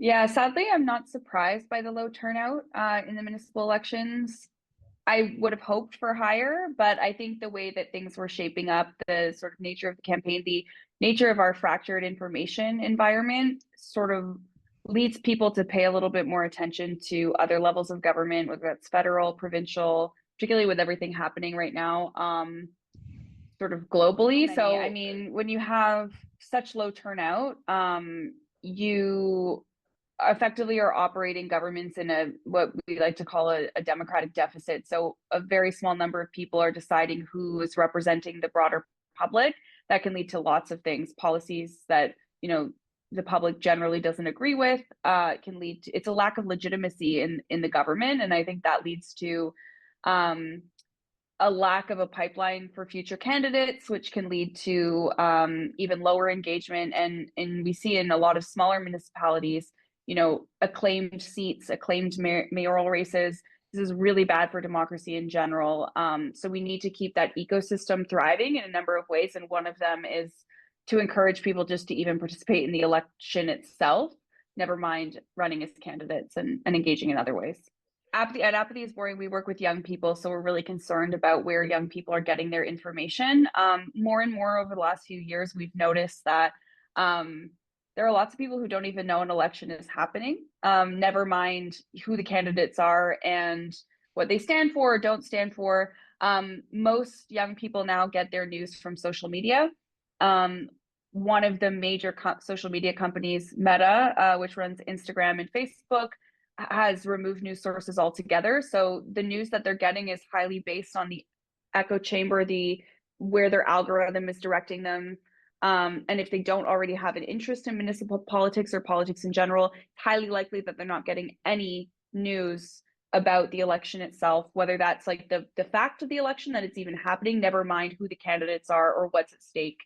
Yeah, sadly, I'm not surprised by the low turnout in the municipal elections. I would have hoped for higher, but I think the way that things were shaping up, the sort of nature of the campaign, the nature of our fractured information environment sort of leads people to pay a little bit more attention to other levels of government, whether that's federal, provincial, particularly with everything happening right now, sort of globally. So, I mean, when you have such low turnout, you effectively are operating governments in a what we like to call a democratic deficit. So a very small number of people are deciding who is representing the broader public. That can lead to lots of things, policies that the public generally doesn't agree with. Can lead to it's a lack of legitimacy in the government, and I think that leads to um, a lack of a pipeline for future candidates, which can lead to even lower engagement. And we see in a lot of smaller municipalities, acclaimed seats, acclaimed mayoral races. This is really bad for democracy in general. So we need to keep that ecosystem thriving in a number of ways. And one of them is to encourage people just to even participate in the election itself, never mind running as candidates and engaging in other ways. Apathy is boring. We work with young people, so we're really concerned about where young people are getting their information. More and more over the last few years, we've noticed that there are lots of people who don't even know an election is happening, never mind who the candidates are and what they stand for or don't stand for. Most young people now get their news from social media. One of the major social media companies, Meta, which runs Instagram and Facebook, has removed news sources altogether. So the news that they're getting is highly based on the echo chamber, where their algorithm is directing them. And if they don't already have an interest in municipal politics or politics in general, it's highly likely that they're not getting any news about the election itself, whether that's like the fact of the election, that it's even happening, never mind who the candidates are or what's at stake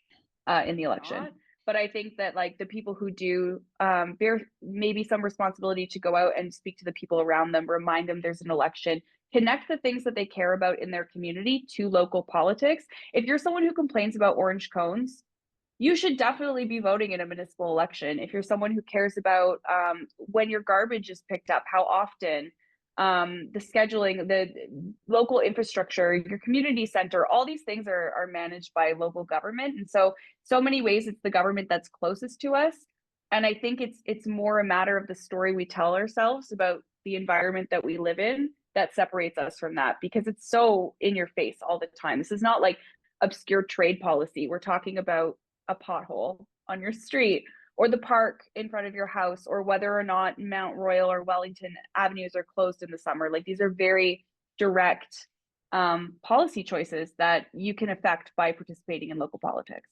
in the election. But I think that like the people who do bear maybe some responsibility to go out and speak to the people around them, remind them there's an election, connect the things that they care about in their community to local politics. If you're someone who complains about orange cones, you should definitely be voting in a municipal election. If you're someone who cares about when your garbage is picked up, how often, the scheduling, the local infrastructure, your community center, all these things are managed by local government. And so many ways it's the government that's closest to us. And I think it's more a matter of the story we tell ourselves about the environment that we live in that separates us from that, because it's so in your face all the time. This is not like obscure trade policy. We're talking about a pothole on your street or the park in front of your house, or whether or not Mount Royal or Wellington avenues are closed in the summer. Like, these are very direct policy choices that you can affect by participating in local politics.